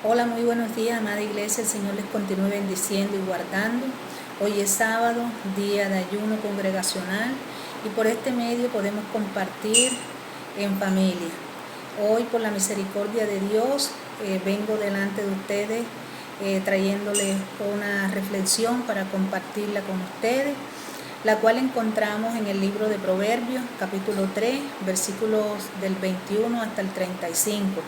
Hola, muy buenos días, amada iglesia. El Señor les continúe bendiciendo y guardando. Hoy es sábado, día de ayuno congregacional, y por este medio podemos compartir en familia. Hoy, por la misericordia de Dios, vengo delante de ustedes trayéndoles una reflexión para compartirla con ustedes, la cual encontramos en el libro de Proverbios, capítulo 3, versículos del 21 hasta el 35.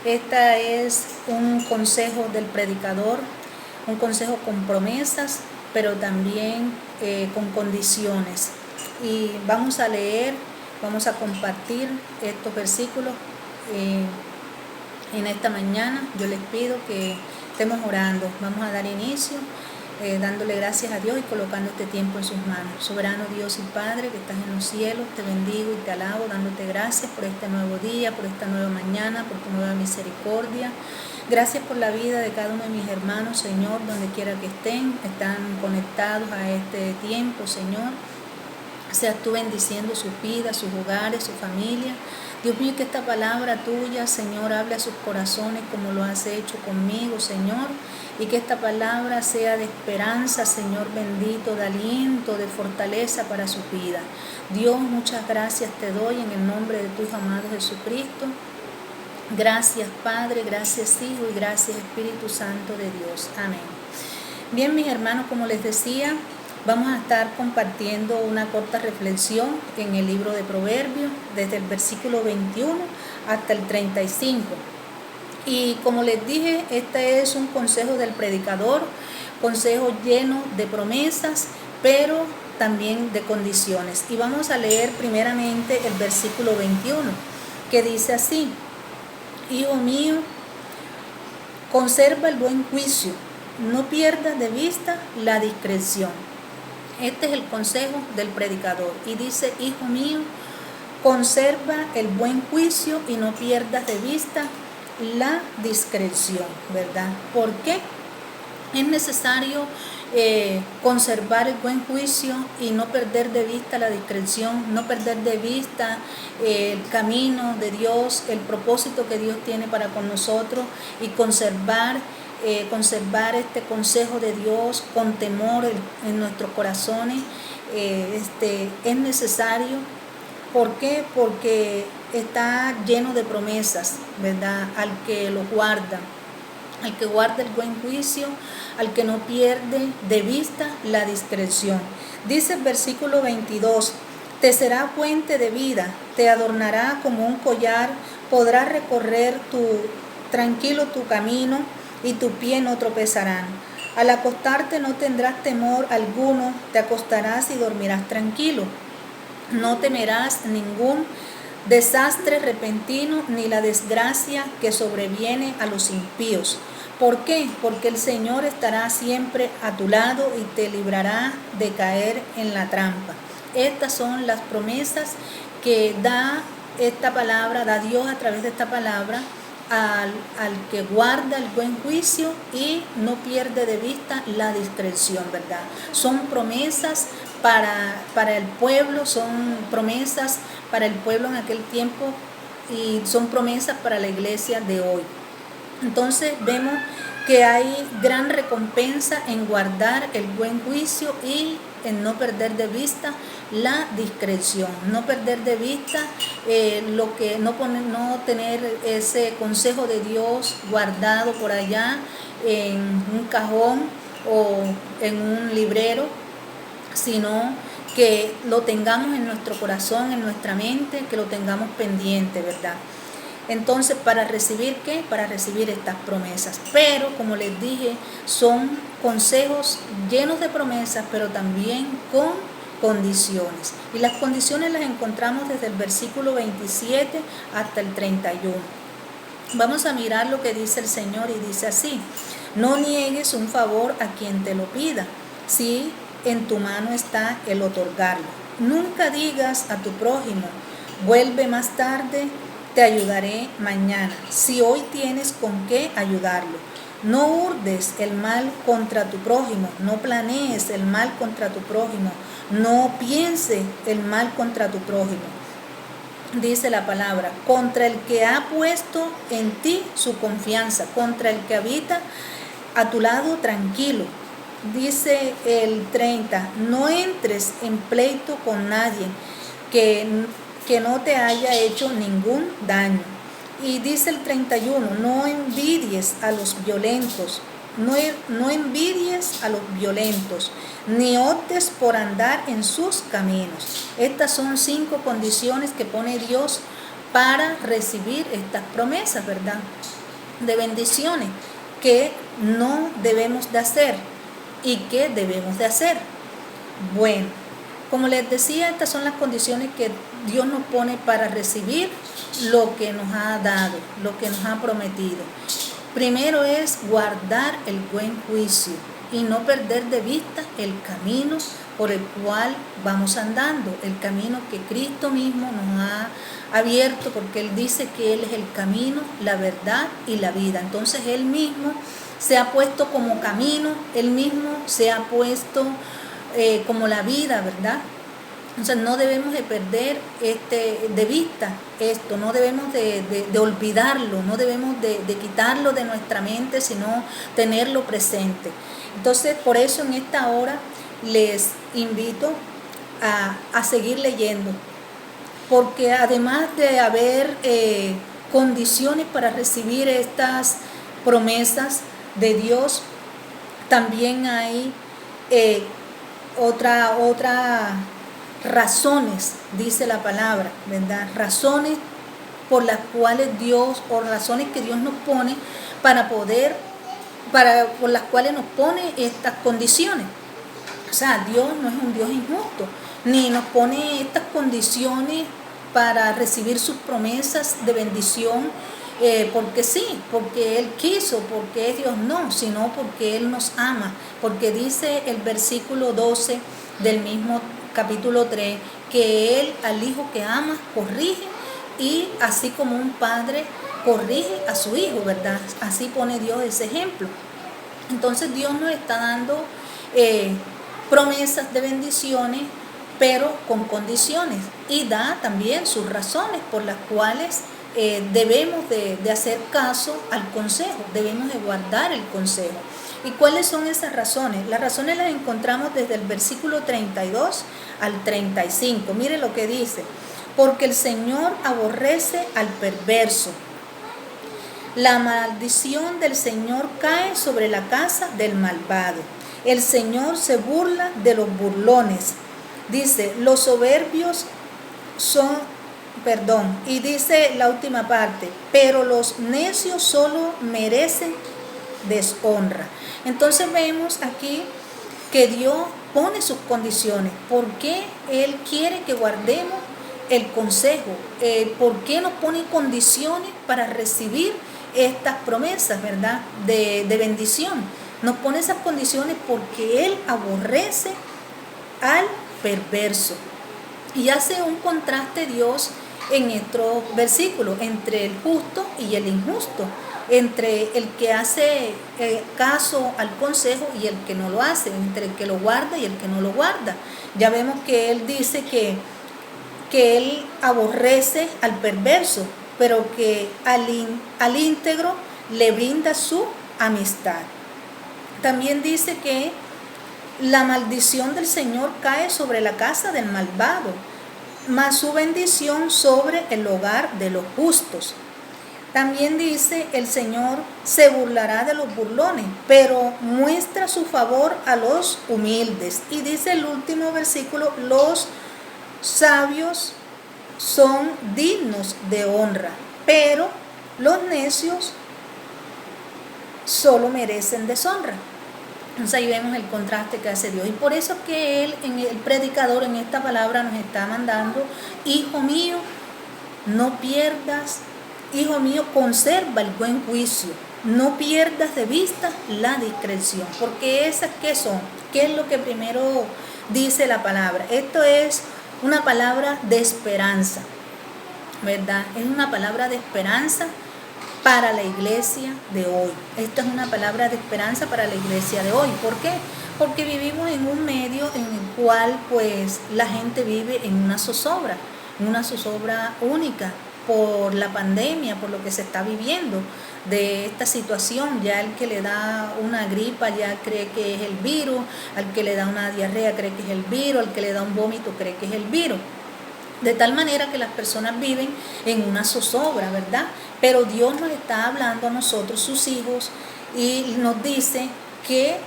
Esta es un consejo del predicador, un consejo con promesas, pero también con condiciones. Y vamos a leer, vamos a compartir estos versículos en esta mañana. Yo les pido que estemos orando. Vamos a dar inicio dándole gracias a Dios y colocando este tiempo en sus manos. Soberano Dios y Padre que estás en los cielos, te bendigo y te alabo, dándote gracias por este nuevo día, por esta nueva mañana, por tu nueva misericordia. Gracias por la vida de cada uno de mis hermanos, Señor, donde quiera que están conectados a este tiempo, Señor. Seas tú bendiciendo sus vidas, sus hogares, su familia. Dios mío, que esta palabra tuya, Señor, hable a sus corazones como lo has hecho conmigo, Señor. Y que esta palabra sea de esperanza, Señor bendito, de aliento, de fortaleza para su vida. Dios, muchas gracias te doy en el nombre de tu Hijo amado Jesucristo. Gracias, Padre, gracias, Hijo, y gracias, Espíritu Santo de Dios. Amén. Bien, mis hermanos, como les decía, vamos a estar compartiendo una corta reflexión en el libro de Proverbios, desde el versículo 21 hasta el 35. Y como les dije, este es un consejo del predicador, consejo lleno de promesas, pero también de condiciones. Y vamos a leer primeramente el versículo 21, que dice así: Hijo mío, conserva el buen juicio, no pierdas de vista la discreción. Este es el consejo del predicador. Y dice: hijo mío, conserva el buen juicio y no pierdas de vista la discreción, ¿verdad? ¿Por qué? Es necesario conservar el buen juicio y no perder de vista la discreción, no perder de vista el camino de Dios, el propósito que Dios tiene para con nosotros, y conservar este consejo de Dios con temor en nuestros corazones. Es necesario. ¿Por qué? Porque está lleno de promesas, ¿verdad? Al que lo guarda, al que guarda el buen juicio, al que no pierde de vista la discreción. Dice el versículo 22, te será fuente de vida, te adornará como un collar, podrás recorrer tranquilo tu camino y tu pie no tropezarán. Al acostarte no tendrás temor alguno, te acostarás y dormirás tranquilo. No temerás ningún desastre repentino ni la desgracia que sobreviene a los impíos. ¿Por qué? Porque el Señor estará siempre a tu lado y te librará de caer en la trampa. Estas son las promesas que da esta palabra, da Dios a través de esta palabra al que guarda el buen juicio y no pierde de vista la discreción, ¿verdad? Son promesas para el pueblo, son promesas para el pueblo en aquel tiempo y son promesas para la iglesia de hoy. Entonces vemos que hay gran recompensa en guardar el buen juicio y en no perder de vista la discreción, no perder de vista no tener ese consejo de Dios guardado por allá en un cajón o en un librero, sino que lo tengamos en nuestro corazón, en nuestra mente, que lo tengamos pendiente, ¿verdad? Entonces, ¿para recibir qué? Para recibir estas promesas. Pero, como les dije, son consejos llenos de promesas, pero también con condiciones. Y las condiciones las encontramos desde el versículo 27 hasta el 31. Vamos a mirar lo que dice el Señor y dice así: no niegues un favor a quien te lo pida, si en tu mano está el otorgarlo. Nunca digas a tu prójimo, vuelve más tarde, te ayudaré mañana, si hoy tienes con qué ayudarlo. No urdes el mal contra tu prójimo, no planees el mal contra tu prójimo, no piense el mal contra tu prójimo. dice la palabra, contra el que ha puesto en ti su confianza, contra el que habita a tu lado tranquilo. Dice el 30, no entres en pleito con nadie que no te haya hecho ningún daño. Y dice el 31, no envidies a los violentos, no envidies a los violentos, ni optes por andar en sus caminos. Estas son 5 condiciones que pone Dios para recibir estas promesas, ¿verdad? De bendiciones que no debemos de hacer y que debemos de hacer. Bueno, como les decía, estas son las condiciones que Dios nos pone para recibir lo que nos ha dado, lo que nos ha prometido. Primero es guardar el buen juicio y no perder de vista el camino por el cual vamos andando, el camino que Cristo mismo nos ha abierto, porque Él dice que Él es el camino, la verdad y la vida. Entonces Él mismo se ha puesto como camino, Él mismo se ha puesto como la vida, ¿verdad? Entonces no debemos de perder de vista esto, no debemos de olvidarlo, no debemos de quitarlo de nuestra mente, sino tenerlo presente. Entonces por eso en esta hora les invito a seguir leyendo, porque además de haber condiciones para recibir estas promesas de Dios, también hay otra razones, dice la palabra, ¿verdad? Razones por las cuales Dios, o razones que Dios nos pone por las cuales nos pone estas condiciones. O sea, Dios no es un Dios injusto, ni nos pone estas condiciones para recibir sus promesas de bendición porque sí, porque Él quiso, porque es Dios, no, sino porque Él nos ama, porque dice el versículo 12 del mismo capítulo 3, que Él al hijo que ama corrige, y así como un padre corrige a su hijo, ¿verdad? Así pone Dios ese ejemplo. Entonces Dios nos está dando promesas de bendiciones, pero con condiciones, y da también sus razones por las cuales debemos de hacer caso al consejo, debemos de guardar el consejo. ¿Y cuáles son esas razones? Las razones las encontramos desde el versículo 32 al 35. Mire lo que dice: porque el Señor aborrece al perverso. La maldición del Señor cae sobre la casa del malvado. El Señor se burla de los burlones. Dice, los soberbios y dice la última parte, pero los necios solo merecen deshonra. Entonces vemos aquí que Dios pone sus condiciones. ¿Por qué Él quiere que guardemos el consejo? ¿Por qué nos pone condiciones para recibir estas promesas, ¿verdad? De bendición. Nos pone esas condiciones porque Él aborrece al perverso. Y hace un contraste Dios en estos versículos entre el justo y el injusto, entre el que hace caso al consejo y el que no lo hace, entre el que lo guarda y el que no lo guarda. Ya vemos que Él dice que Él aborrece al perverso, pero que al íntegro le brinda su amistad. También dice que la maldición del Señor cae sobre la casa del malvado, mas su bendición sobre el hogar de los justos. También dice, el Señor se burlará de los burlones, pero muestra su favor a los humildes. Y dice el último versículo, los sabios son dignos de honra, pero los necios solo merecen deshonra. Entonces ahí vemos el contraste que hace Dios. Y por eso es que Él, el predicador, en esta palabra nos está mandando: hijo mío, no pierdas, hijo mío, conserva el buen juicio, no pierdas de vista la discreción. Porque esas, ¿qué son? ¿Qué es lo que primero dice la palabra? Esto es una palabra de esperanza, ¿verdad? Es una palabra de esperanza para la iglesia de hoy. Esta es una palabra de esperanza para la iglesia de hoy. ¿Por qué? Porque vivimos en un medio en el cual pues la gente vive en una zozobra, una zozobra única por la pandemia, por lo que se está viviendo de esta situación. Ya el que le da una gripa ya cree que es el virus, al que le da una diarrea cree que es el virus, al que le da un vómito cree que es el virus. De tal manera que las personas viven en una zozobra, ¿verdad? Pero Dios nos está hablando a nosotros, sus hijos, y nos dice que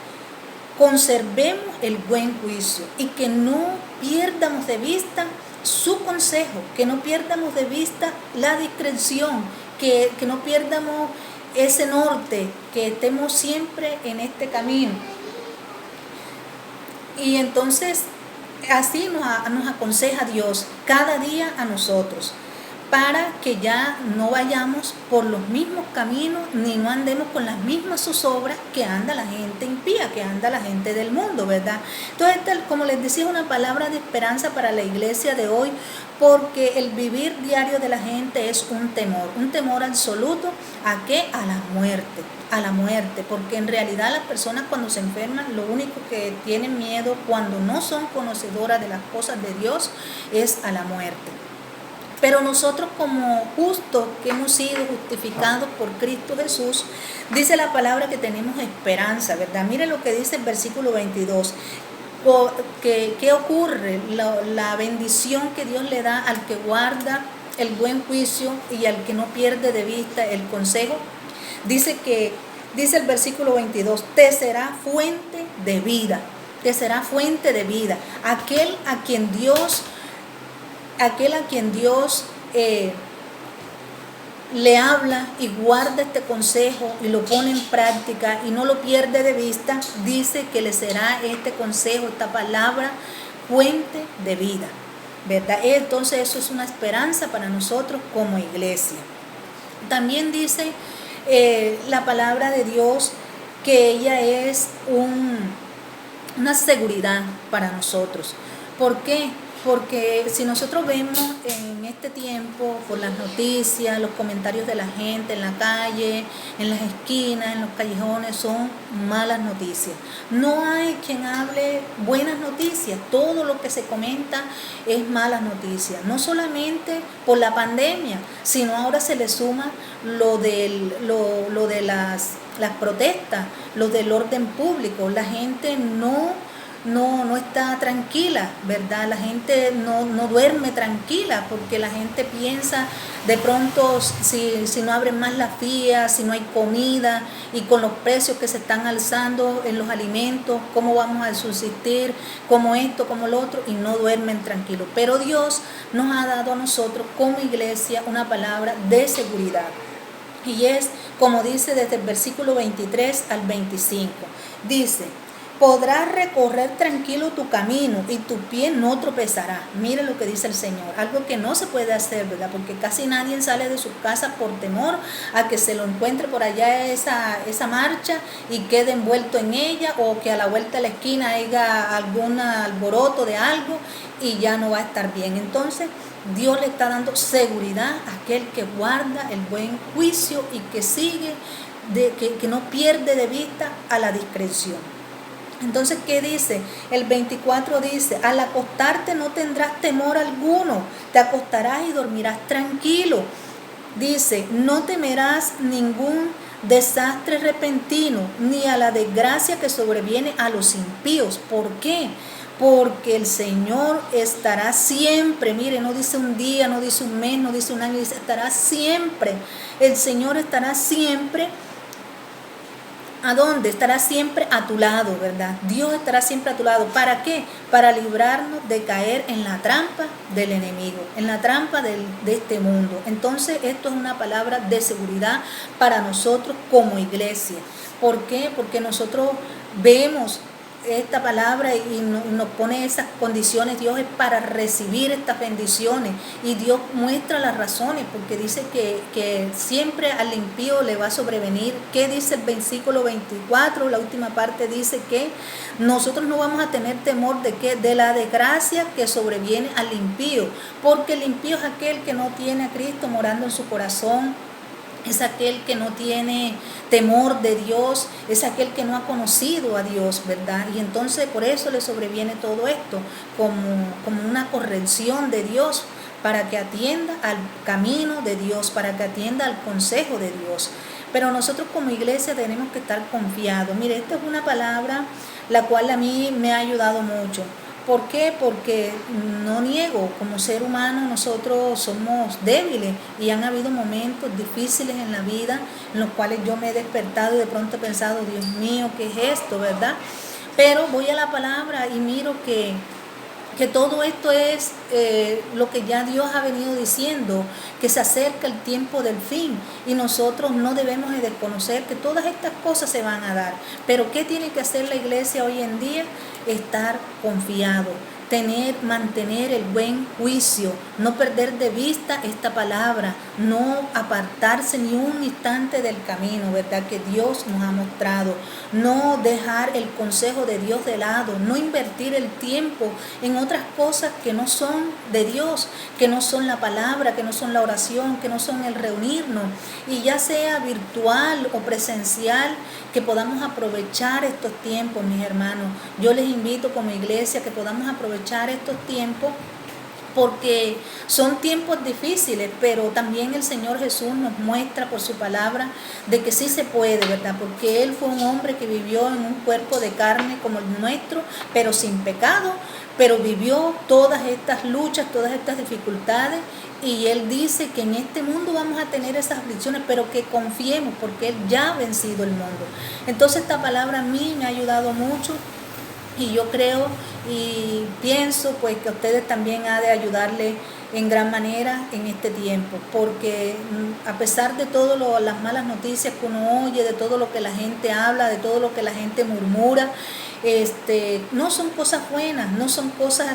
conservemos el buen juicio y que no pierdamos de vista su consejo, que no pierdamos de vista la discreción, que no pierdamos ese norte, que estemos siempre en este camino. Y entonces así nos aconseja Dios cada día a nosotros, para que ya no vayamos por los mismos caminos, ni no andemos con las mismas zozobras que anda la gente impía, que anda la gente del mundo, ¿verdad? Entonces, como les decía, es una palabra de esperanza para la iglesia de hoy, porque el vivir diario de la gente es un temor absoluto. ¿A qué? A la muerte, porque en realidad las personas cuando se enferman, lo único que tienen miedo cuando no son conocedoras de las cosas de Dios es a la muerte. Pero nosotros como justos que hemos sido justificados por Cristo Jesús, dice la palabra que tenemos esperanza, ¿verdad? Mire lo que dice el versículo 22. ¿Qué ocurre? La bendición que Dios le da al que guarda el buen juicio y al que no pierde de vista el consejo. Dice el versículo 22, te será fuente de vida, te será fuente de vida. Aquel a quien Dios le habla y guarda este consejo y lo pone en práctica y no lo pierde de vista, dice que le será este consejo, esta palabra, fuente de vida, ¿verdad? Entonces eso es una esperanza para nosotros como iglesia. También dice la palabra de Dios que ella es una seguridad para nosotros. ¿Por qué? Porque si nosotros vemos en este tiempo, por las noticias, los comentarios de la gente en la calle, en las esquinas, en los callejones, son malas noticias. No hay quien hable buenas noticias. Todo lo que se comenta es malas noticias. No solamente por la pandemia, sino ahora se le suma lo de las protestas, lo del orden público. La gente no está tranquila, ¿verdad? La gente no duerme tranquila porque la gente piensa de pronto si no abren más las vías, si no hay comida y con los precios que se están alzando en los alimentos, cómo vamos a subsistir, como esto, como lo otro, y no duermen tranquilos. Pero Dios nos ha dado a nosotros como iglesia una palabra de seguridad. Y es como dice desde el versículo 23 al 25. Dice, podrás recorrer tranquilo tu camino y tu pie no tropezará. Mire lo que dice el Señor, algo que no se puede hacer, ¿verdad? Porque casi nadie sale de su casa por temor a que se lo encuentre por allá esa marcha y quede envuelto en ella, o que a la vuelta de la esquina haya algún alboroto de algo y ya no va a estar bien. Entonces Dios le está dando seguridad a aquel que guarda el buen juicio y que sigue, que no pierde de vista a la discreción. Entonces, ¿qué dice? El 24 dice, al acostarte no tendrás temor alguno, te acostarás y dormirás tranquilo. Dice, no temerás ningún desastre repentino, ni a la desgracia que sobreviene a los impíos. ¿Por qué? Porque el Señor estará siempre, mire, no dice un día, no dice un mes, no dice un año, dice estará siempre. El Señor estará siempre. ¿A dónde? Estará siempre a tu lado, ¿verdad? Dios estará siempre a tu lado. ¿Para qué? Para librarnos de caer en la trampa del enemigo, en la trampa de este mundo. Entonces, esto es una palabra de seguridad para nosotros como iglesia. ¿Por qué? Porque nosotros vemos esta palabra y nos pone esas condiciones. Dios es para recibir estas bendiciones y Dios muestra las razones, porque dice que siempre al impío le va a sobrevenir. ¿Qué dice el versículo 24? La última parte dice que nosotros no vamos a tener temor de ¿qué? De la desgracia que sobreviene al impío, porque el impío es aquel que no tiene a Cristo morando en su corazón. Es aquel que no tiene temor de Dios, es aquel que no ha conocido a Dios, ¿verdad? Y entonces por eso le sobreviene todo esto, como una corrección de Dios para que atienda al camino de Dios, para que atienda al consejo de Dios. Pero nosotros como iglesia tenemos que estar confiados. Mire, esta es una palabra la cual a mí me ha ayudado mucho. ¿Por qué? Porque no niego, como ser humano nosotros somos débiles y han habido momentos difíciles en la vida en los cuales yo me he despertado y de pronto he pensado, Dios mío, ¿qué es esto, verdad? Pero voy a la palabra y miro que todo esto es lo que ya Dios ha venido diciendo, que se acerca el tiempo del fin y nosotros no debemos de desconocer que todas estas cosas se van a dar. Pero ¿qué tiene que hacer la iglesia hoy en día? Estar confiado, mantener el buen juicio, no perder de vista esta palabra, no apartarse ni un instante del camino, ¿verdad?, que Dios nos ha mostrado, no dejar el consejo de Dios de lado, no invertir el tiempo en otras cosas que no son de Dios, que no son la palabra, que no son la oración, que no son el reunirnos, y ya sea virtual o presencial, que podamos aprovechar estos tiempos, mis hermanos. Yo les invito como iglesia que podamos aprovechar estos tiempos porque son tiempos difíciles, pero también el Señor Jesús nos muestra por su palabra de que sí se puede, ¿verdad? Porque Él fue un hombre que vivió en un cuerpo de carne como el nuestro, pero sin pecado, pero vivió todas estas luchas, todas estas dificultades, y Él dice que en este mundo vamos a tener esas aflicciones, pero que confiemos porque Él ya ha vencido el mundo. Entonces esta palabra a mí me ha ayudado mucho. Y yo creo y pienso pues que a ustedes también ha de ayudarle en gran manera en este tiempo, porque a pesar de todas las malas noticias que uno oye, de todo lo que la gente habla, de todo lo que la gente murmura, no son cosas buenas, no son cosas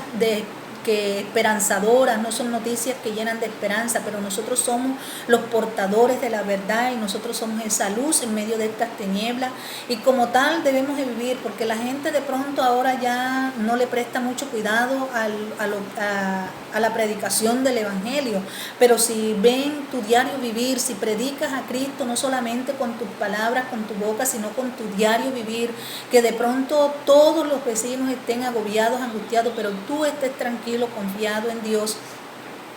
que esperanzadoras, no son noticias que llenan de esperanza, pero nosotros somos los portadores de la verdad y nosotros somos esa luz en medio de estas tinieblas, y como tal debemos de vivir, porque la gente de pronto ahora ya no le presta mucho cuidado a la predicación del Evangelio, pero si ven tu diario vivir, si predicas a Cristo no solamente con tus palabras, con tu boca, sino con tu diario vivir, que de pronto todos los vecinos estén agobiados, angustiados, pero tú estés tranquilo, confiado en Dios.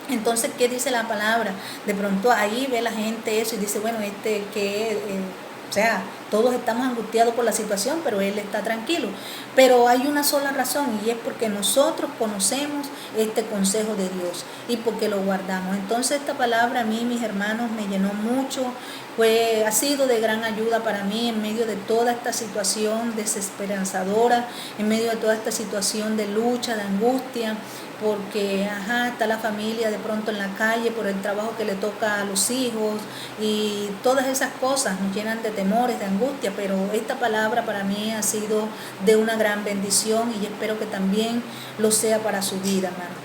Entonces, ¿qué dice la palabra? De pronto ahí ve la gente eso y dice, bueno, o sea, todos estamos angustiados por la situación, pero Él está tranquilo. Pero hay una sola razón, y es porque nosotros conocemos este consejo de Dios y porque lo guardamos. Entonces esta palabra a mí, mis hermanos, me llenó mucho, ha sido de gran ayuda para mí en medio de toda esta situación desesperanzadora, en medio de toda esta situación de lucha, de angustia, porque está la familia de pronto en la calle por el trabajo que le toca a los hijos, y todas esas cosas nos llenan de temores, de angustia, pero esta palabra para mí ha sido de una gran bendición y espero que también lo sea para su vida, hermano.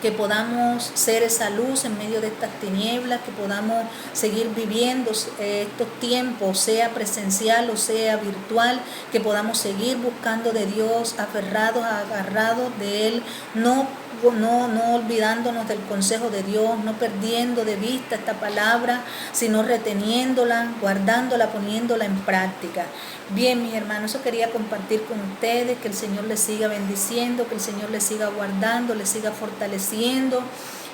Que podamos ser esa luz en medio de estas tinieblas, que podamos seguir viviendo estos tiempos, sea presencial o sea virtual, que podamos seguir buscando de Dios, aferrados, agarrados de Él, no olvidándonos del consejo de Dios, no perdiendo de vista esta palabra, sino reteniéndola, guardándola, poniéndola en práctica. Bien, mis hermanos, eso quería compartir con ustedes, que el Señor les siga bendiciendo, que el Señor les siga guardando, les siga fortaleciendo,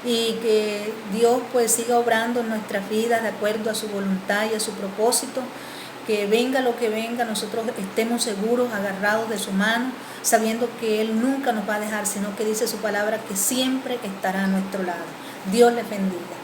y que Dios pues siga obrando en nuestras vidas de acuerdo a su voluntad y a su propósito. Que venga lo que venga, nosotros estemos seguros, agarrados de su mano, sabiendo que Él nunca nos va a dejar, sino que dice su palabra que siempre estará a nuestro lado. Dios les bendiga.